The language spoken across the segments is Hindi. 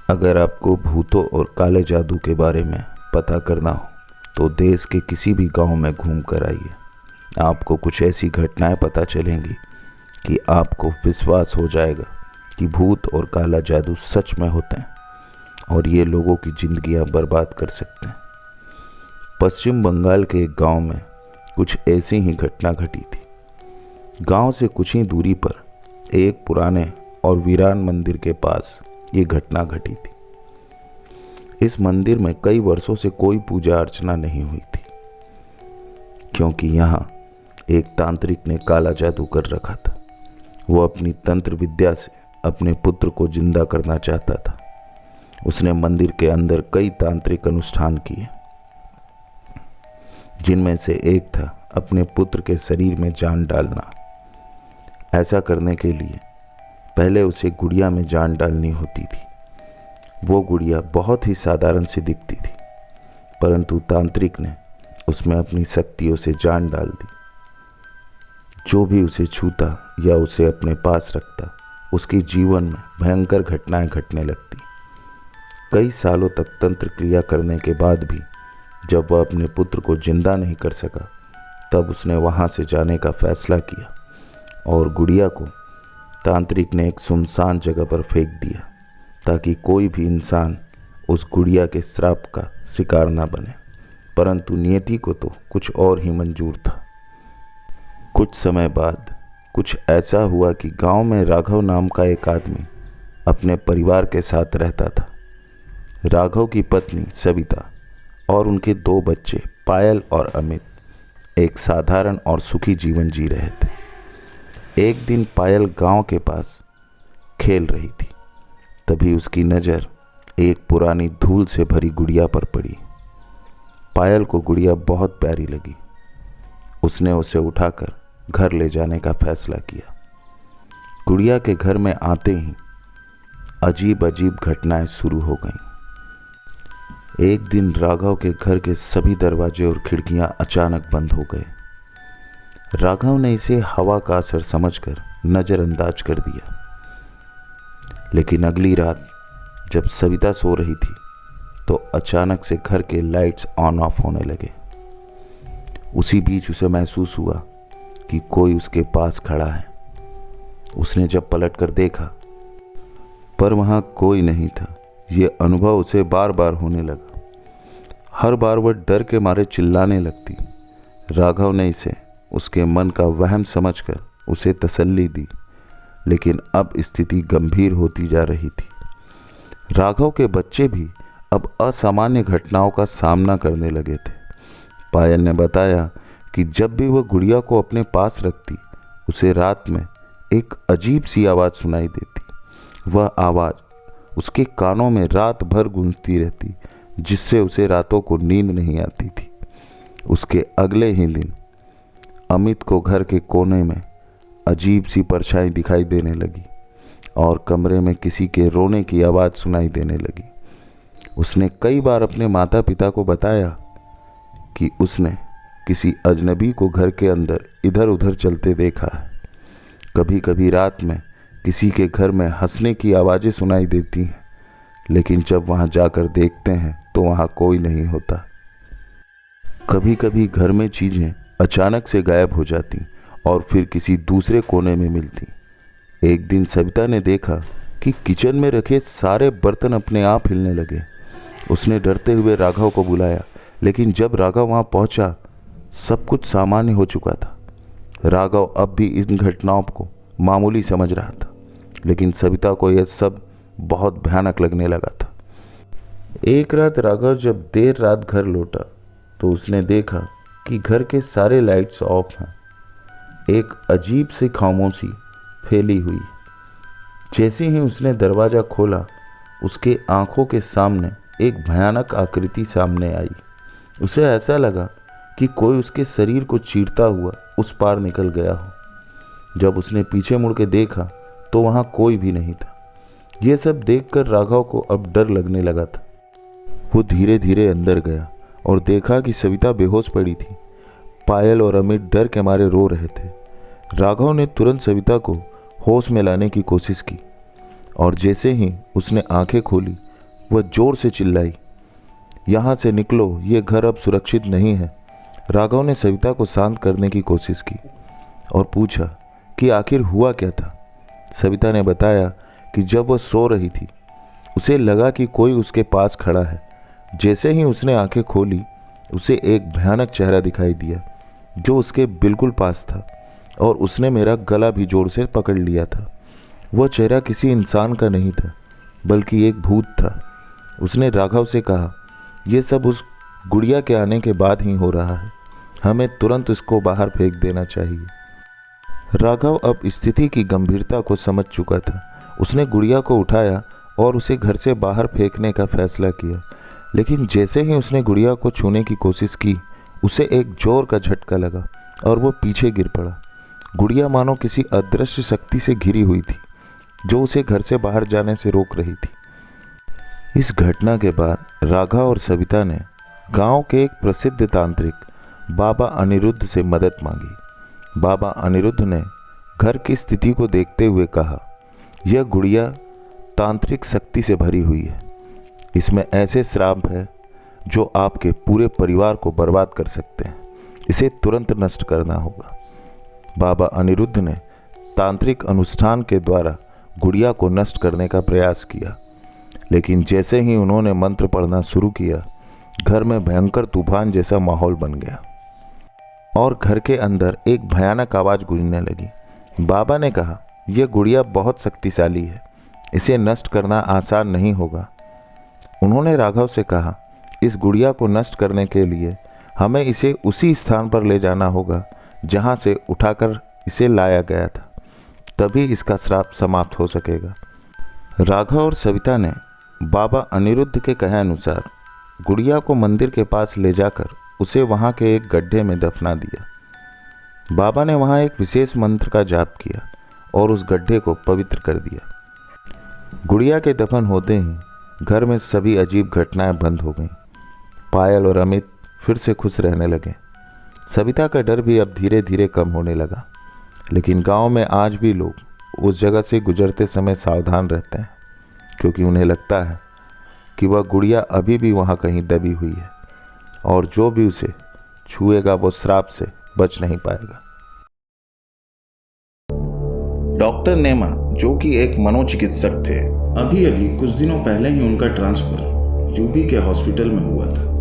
अगर आपको भूतों और काले जादू के बारे में पता करना हो तो देश के किसी भी गांव में घूम कर आइए। आपको कुछ ऐसी घटनाएं पता चलेंगी कि आपको विश्वास हो जाएगा कि भूत और काला जादू सच में होते हैं और ये लोगों की जिंदगियां बर्बाद कर सकते हैं। पश्चिम बंगाल के एक गांव में कुछ ऐसी ही घटना घटी थी। गांव से कुछ ही दूरी पर एक पुराने और वीरान मंदिर के पास ये घटना घटी थी। इस मंदिर में कई वर्षों से कोई पूजा अर्चना नहीं हुई थी, क्योंकि यहाँ एक तांत्रिक ने काला जादू कर रखा था। वो अपनी तंत्र विद्या से अपने पुत्र को जिंदा करना चाहता था। उसने मंदिर के अंदर कई तांत्रिक अनुष्ठान किए, जिनमें से एक था अपने पुत्र के शरीर में जान डालना। ऐसा करने के लिए पहले उसे गुड़िया में जान डालनी होती थी। वो गुड़िया बहुत ही साधारण सी दिखती थी, परंतु तांत्रिक ने उसमें अपनी शक्तियों से जान डाल दी। जो भी उसे छूता या उसे अपने पास रखता, उसके जीवन में भयंकर घटनाएं घटने लगती। कई सालों तक तंत्र क्रिया करने के बाद भी जब वह अपने पुत्र को जिंदा नहीं कर सका, तब उसने वहां से जाने का फैसला किया और गुड़िया को तांत्रिक ने एक सुनसान जगह पर फेंक दिया, ताकि कोई भी इंसान उस गुड़िया के श्राप का शिकार ना बने। परंतु नियति को तो कुछ और ही मंजूर था। कुछ समय बाद कुछ ऐसा हुआ कि गांव में राघव नाम का एक आदमी अपने परिवार के साथ रहता था। राघव की पत्नी सविता और उनके 2 बच्चे पायल और अमित एक साधारण और सुखी जीवन जी रहे थे। एक दिन पायल गांव के पास खेल रही थी। तभी उसकी नज़र एक पुरानी धूल से भरी गुड़िया पर पड़ी। पायल को गुड़िया बहुत प्यारी लगी। उसने उसे उठाकर घर ले जाने का फैसला किया। गुड़िया के घर में आते ही अजीब अजीब घटनाएं शुरू हो गईं। एक दिन राघव के घर के सभी दरवाजे और खिड़कियां अचानक बंद हो गए। राघव ने इसे हवा का असर समझकर नज़रअंदाज कर दिया। लेकिन अगली रात जब सविता सो रही थी तो अचानक से घर के लाइट्स ऑन ऑफ होने लगे। उसी बीच उसे महसूस हुआ कि कोई उसके पास खड़ा है। उसने जब पलटकर देखा, पर वहाँ कोई नहीं था। ये अनुभव उसे बार बार होने लगा। हर बार वह डर के मारे चिल्लाने लगती। राघव ने इसे उसके मन का वहम समझकर उसे तसल्ली दी, लेकिन अब स्थिति गंभीर होती जा रही थी। राघव के बच्चे भी अब असामान्य घटनाओं का सामना करने लगे थे। पायल ने बताया कि जब भी वह गुड़िया को अपने पास रखती, उसे रात में एक अजीब सी आवाज़ सुनाई देती। वह आवाज़ उसके कानों में रात भर गूंजती रहती, जिससे उसे रातों को नींद नहीं आती थी। उसके अगले ही दिन अमित को घर के कोने में अजीब सी परछाई दिखाई देने लगी और कमरे में किसी के रोने की आवाज़ सुनाई देने लगी। उसने कई बार अपने माता पिता को बताया कि उसने किसी अजनबी को घर के अंदर इधर उधर चलते देखा है। कभी कभी रात में किसी के घर में हंसने की आवाज़ें सुनाई देती हैं, लेकिन जब वहाँ जाकर देखते हैं तो वहाँ कोई नहीं होता। कभी कभी घर में चीज़ें अचानक से गायब हो जाती और फिर किसी दूसरे कोने में मिलती। एक दिन सविता ने देखा कि किचन में रखे सारे बर्तन अपने आप हिलने लगे। उसने डरते हुए राघव को बुलाया, लेकिन जब राघव वहाँ पहुँचा, सब कुछ सामान्य हो चुका था। राघव अब भी इन घटनाओं को मामूली समझ रहा था, लेकिन सविता को यह सब बहुत भयानक लगने लगा था। एक रात राघव जब देर रात घर लौटा तो उसने देखा कि घर के सारे लाइट्स ऑफ हैं। एक अजीब सी खामोशी फैली हुई। जैसे ही उसने दरवाज़ा खोला, उसके आंखों के सामने एक भयानक आकृति सामने आई। उसे ऐसा लगा कि कोई उसके शरीर को चीरता हुआ उस पार निकल गया हो। जब उसने पीछे मुड़ के देखा तो वहाँ कोई भी नहीं था। यह सब देखकर राघव को अब डर लगने लगा था। वो धीरे धीरे अंदर गया और देखा कि सविता बेहोश पड़ी थी। पायल और अमित डर के मारे रो रहे थे। राघव ने तुरंत सविता को होश में लाने की कोशिश की और जैसे ही उसने आंखें खोली वह जोर से चिल्लाई, यहाँ से निकलो, ये घर अब सुरक्षित नहीं है। राघव ने सविता को शांत करने की कोशिश की और पूछा कि आखिर हुआ क्या था। सविता ने बताया कि जब वह सो रही थी उसे लगा कि कोई उसके पास खड़ा है। जैसे ही उसने आंखें खोली उसे एक भयानक चेहरा दिखाई दिया जो उसके बिल्कुल पास था और उसने मेरा गला भी जोर से पकड़ लिया था। वह चेहरा किसी इंसान का नहीं था बल्कि एक भूत था। उसने राघव से कहा, यह सब उस गुड़िया के आने के बाद ही हो रहा है, हमें तुरंत इसको बाहर फेंक देना चाहिए। राघव अब स्थिति की गंभीरता को समझ चुका था। उसने गुड़िया को उठाया और उसे घर से बाहर फेंकने का फैसला किया, लेकिन जैसे ही उसने गुड़िया को छूने की कोशिश की उसे एक जोर का झटका लगा और वो पीछे गिर पड़ा। गुड़िया मानो किसी अदृश्य शक्ति से घिरी हुई थी जो उसे घर से बाहर जाने से रोक रही थी। इस घटना के बाद राघव और सविता ने गांव के एक प्रसिद्ध तांत्रिक बाबा अनिरुद्ध से मदद मांगी। बाबा अनिरुद्ध ने घर की स्थिति को देखते हुए कहा, यह गुड़िया तांत्रिक शक्ति से भरी हुई है। इसमें ऐसे श्राप है जो आपके पूरे परिवार को बर्बाद कर सकते हैं। इसे तुरंत नष्ट करना होगा। बाबा अनिरुद्ध ने तांत्रिक अनुष्ठान के द्वारा गुड़िया को नष्ट करने का प्रयास किया, लेकिन जैसे ही उन्होंने मंत्र पढ़ना शुरू किया घर में भयंकर तूफान जैसा माहौल बन गया और घर के अंदर एक भयानक आवाज़ गूंजने लगी। बाबा ने कहा, यह गुड़िया बहुत शक्तिशाली है, इसे नष्ट करना आसान नहीं होगा। उन्होंने राघव से कहा, इस गुड़िया को नष्ट करने के लिए हमें इसे उसी स्थान पर ले जाना होगा जहाँ से उठाकर इसे लाया गया था, तभी इसका श्राप समाप्त हो सकेगा। राघव और सविता ने बाबा अनिरुद्ध के कहे अनुसार गुड़िया को मंदिर के पास ले जाकर उसे वहाँ के एक गड्ढे में दफना दिया। बाबा ने वहाँ एक विशेष मंत्र का जाप किया और उस गड्ढे को पवित्र कर दिया। गुड़िया के दफन होते ही घर में सभी अजीब घटनाएं बंद हो गईं। पायल और अमित फिर से खुश रहने लगे। सविता का डर भी अब धीरे धीरे कम होने लगा, लेकिन गांव में आज भी लोग उस जगह से गुजरते समय सावधान रहते हैं, क्योंकि उन्हें लगता है कि वह गुड़िया अभी भी वहाँ कहीं दबी हुई है और जो भी उसे छुएगा वो श्राप से बच नहीं पाएगा। डॉक्टर नेमा, जो कि एक मनोचिकित्सक थे, अभी अभी कुछ दिनों पहले ही उनका ट्रांसफर यूपी के हॉस्पिटल में हुआ था,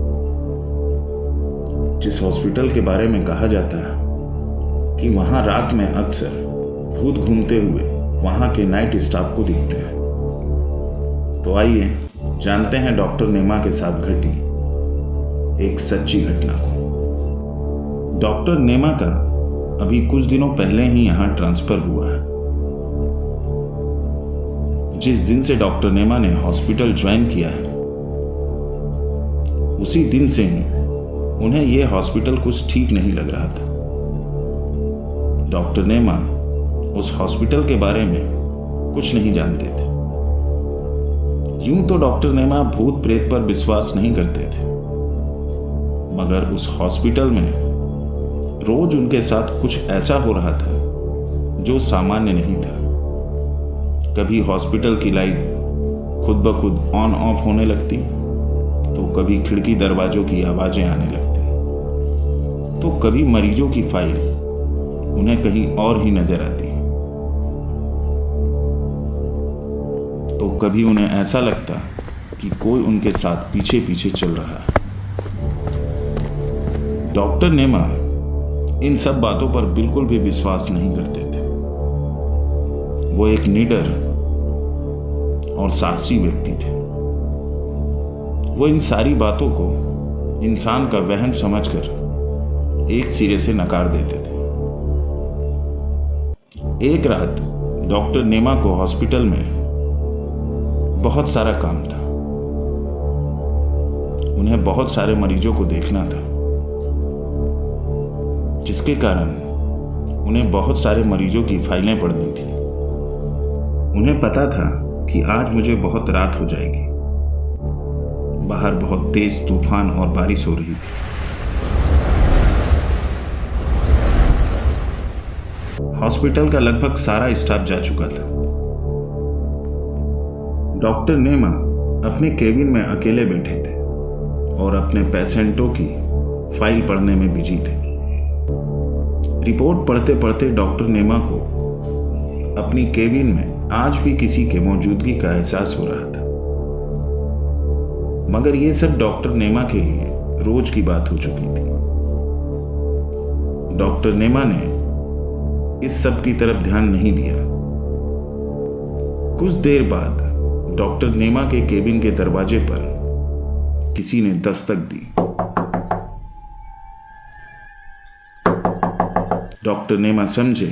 जिस हॉस्पिटल के बारे में कहा जाता है कि वहां रात में अक्सर भूत घूमते हुए वहां के नाइट स्टाफ को दिखते हैं। तो आइए जानते हैं डॉक्टर नेमा के साथ घटी एक सच्ची घटना को। डॉक्टर नेमा का अभी कुछ दिनों पहले ही यहां ट्रांसफर हुआ है। जिस दिन से डॉक्टर नेमा ने हॉस्पिटल ज्वाइन किया है उसी दिन से ही उन्हें यह हॉस्पिटल कुछ ठीक नहीं लग रहा था। डॉक्टर नेमा उस हॉस्पिटल के बारे में कुछ नहीं जानते थे। यूं तो डॉक्टर नेमा भूत प्रेत पर विश्वास नहीं करते थे, मगर उस हॉस्पिटल में रोज उनके साथ कुछ ऐसा हो रहा था जो सामान्य नहीं था। कभी हॉस्पिटल की लाइट खुद ब खुद ऑन ऑफ होने लगती, तो कभी खिड़की दरवाजों की आवाजें आने लगती, तो कभी मरीजों की फाइल उन्हें कहीं और ही नजर आती, तो कभी उन्हें ऐसा लगता कि कोई उनके साथ पीछे पीछे चल रहा है। डॉक्टर नेमा इन सब बातों पर बिल्कुल भी विश्वास नहीं करते थे। वो एक निडर और साहसी व्यक्ति थे। वो इन सारी बातों को इंसान का वहम समझकर एक सिरे से नकार देते थे। एक रात डॉक्टर नेमा को हॉस्पिटल में बहुत सारा काम था। उन्हें बहुत सारे मरीजों को देखना था, जिसके कारण उन्हें बहुत सारे मरीजों की फाइलें पढ़नी थी। उन्हें पता था कि आज मुझे बहुत रात हो जाएगी। बाहर बहुत तेज तूफान और बारिश हो रही थी। हॉस्पिटल का लगभग सारा स्टाफ जा चुका था। डॉक्टर नेमा अपने केबिन में अकेले बैठे थे और अपने पेशेंटों की फाइल पढ़ने में बिजी थे। रिपोर्ट पढ़ते पढ़ते डॉक्टर नेमा को अपनी केबिन में आज भी किसी के मौजूदगी का एहसास हो रहा था। मगर यह सब डॉक्टर नेमा के लिए रोज की बात हो चुकी थी। डॉक्टर नेमा ने इस सब की तरफ ध्यान नहीं दिया। कुछ देर बाद डॉक्टर नेमा के केबिन के दरवाजे पर किसी ने दस्तक दी। डॉक्टर नेमा समझे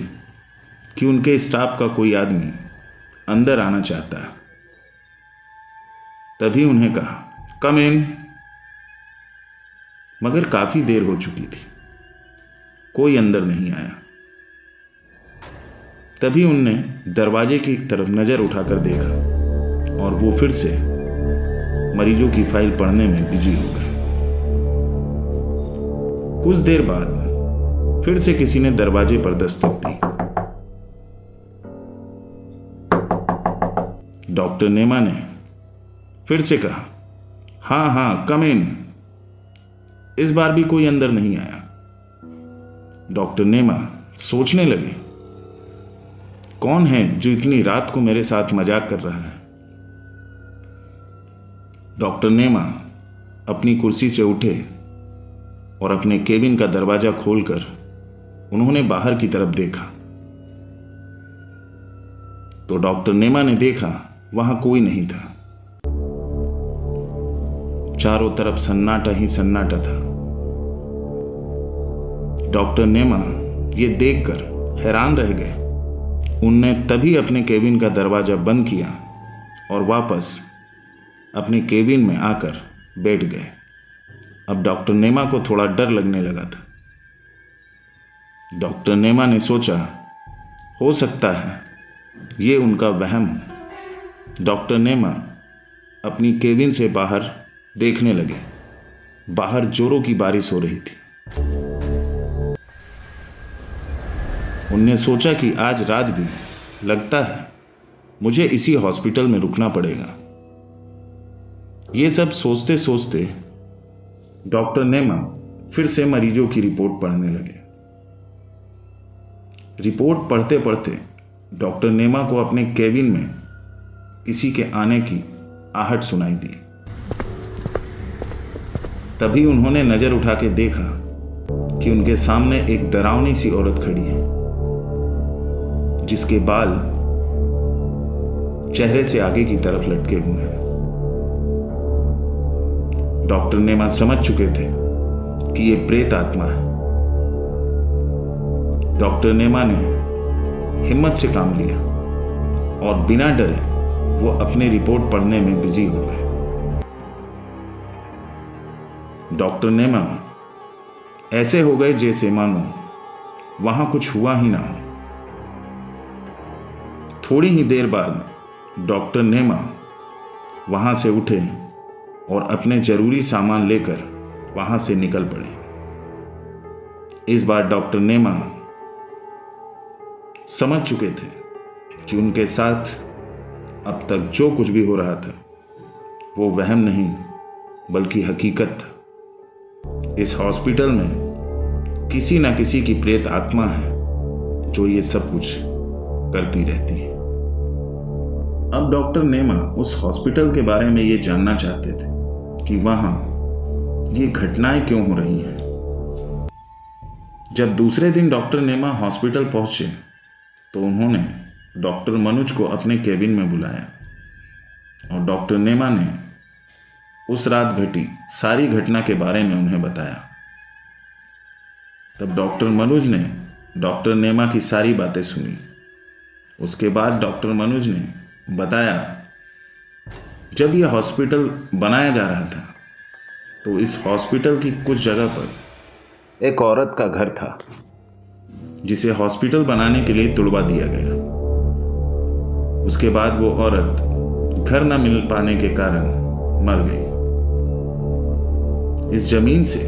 कि उनके स्टाफ का कोई आदमी अंदर आना चाहता है। तभी उन्हें कहा, कम इन। मगर काफी देर हो चुकी थी, कोई अंदर नहीं आया। तभी उनने दरवाजे की तरफ नजर उठाकर देखा और वो फिर से मरीजों की फाइल पढ़ने में बिजी हो गए। कुछ देर बाद फिर से किसी ने दरवाजे पर दस्तक दी। डॉक्टर नेमा ने फिर से कहा, हाँ कम इन। इस बार भी कोई अंदर नहीं आया। डॉक्टर नेमा सोचने लगे, कौन है जो इतनी रात को मेरे साथ मजाक कर रहा है। डॉक्टर नेमा अपनी कुर्सी से उठे और अपने केबिन का दरवाजा खोलकर उन्होंने बाहर की तरफ देखा। तो डॉक्टर नेमा ने देखा वहां कोई नहीं था। चारों तरफ सन्नाटा ही सन्नाटा था। डॉक्टर नेमा ये देखकर हैरान रह गए। उनने तभी अपने केबिन का दरवाजा बंद किया और वापस अपने केबिन में आकर बैठ गए। अब डॉक्टर नेमा को थोड़ा डर लगने लगा था। डॉक्टर नेमा ने सोचा, हो सकता है ये उनका वहम हो। डॉक्टर नेमा अपनी केबिन से बाहर देखने लगे। बाहर जोरों की बारिश हो रही थी। उनने सोचा कि आज रात भी लगता है मुझे इसी हॉस्पिटल में रुकना पड़ेगा। ये सब सोचते सोचते डॉक्टर नेमा फिर से मरीजों की रिपोर्ट पढ़ने लगे। रिपोर्ट पढ़ते पढ़ते डॉक्टर नेमा को अपने केबिन में किसी के आने की आहट सुनाई दी। तभी उन्होंने नजर उठा के देखा कि उनके सामने एक डरावनी सी औरत खड़ी है, जिसके बाल चेहरे से आगे की तरफ लटके हुए हैं। डॉक्टर नेमा समझ चुके थे कि ये प्रेत आत्मा है। डॉक्टर नेमा ने हिम्मत से काम लिया और बिना डरे वो अपनी रिपोर्ट पढ़ने में बिजी हो गए। डॉक्टर नेमा ऐसे हो गए जैसे मानो वहां कुछ हुआ ही ना हो। थोड़ी ही देर बाद डॉक्टर नेमा वहां से उठे और अपने जरूरी सामान लेकर वहां से निकल पड़े। इस बार डॉक्टर नेमा समझ चुके थे कि उनके साथ अब तक जो कुछ भी हो रहा था वो वहम नहीं बल्कि हकीकत था। इस हॉस्पिटल में किसी ना किसी की प्रेत आत्मा है जो ये सब कुछ करती रहती है। अब डॉक्टर नेमा उस हॉस्पिटल के बारे में ये जानना चाहते थे कि वहां ये घटनाएं क्यों हो रही हैं। जब दूसरे दिन डॉक्टर नेमा हॉस्पिटल पहुंचे तो उन्होंने डॉक्टर मनुज को अपने केबिन में बुलाया और डॉक्टर नेमा ने उस रात घटी सारी घटना के बारे में उन्हें बताया। तब डॉक्टर मनुज ने डॉक्टर नेमा की सारी बातें सुनी। उसके बाद डॉक्टर मनुज ने बताया, जब यह हॉस्पिटल बनाया जा रहा था तो इस हॉस्पिटल की कुछ जगह पर एक औरत का घर था जिसे हॉस्पिटल बनाने के लिए तुड़वा दिया गया। उसके बाद वो औरत घर न मिल पाने के कारण मर गई। इस जमीन से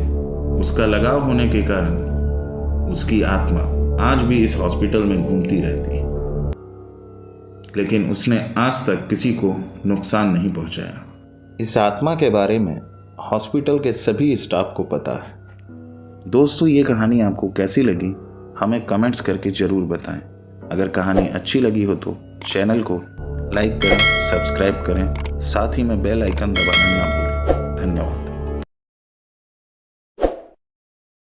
उसका लगाव होने के कारण उसकी आत्मा आज भी इस हॉस्पिटल में घूमती रहती है, लेकिन उसने आज तक किसी को नुकसान नहीं पहुंचाया। इस आत्मा के बारे में हॉस्पिटल के सभी स्टाफ को पता है। दोस्तों, ये कहानी आपको कैसी लगी हमें कमेंट्स करके ज़रूर बताएं। अगर कहानी अच्छी लगी हो तो चैनल को लाइक करें, सब्सक्राइब करें, साथ ही में बेल आइकन दबाना ना भूलें। धन्यवाद।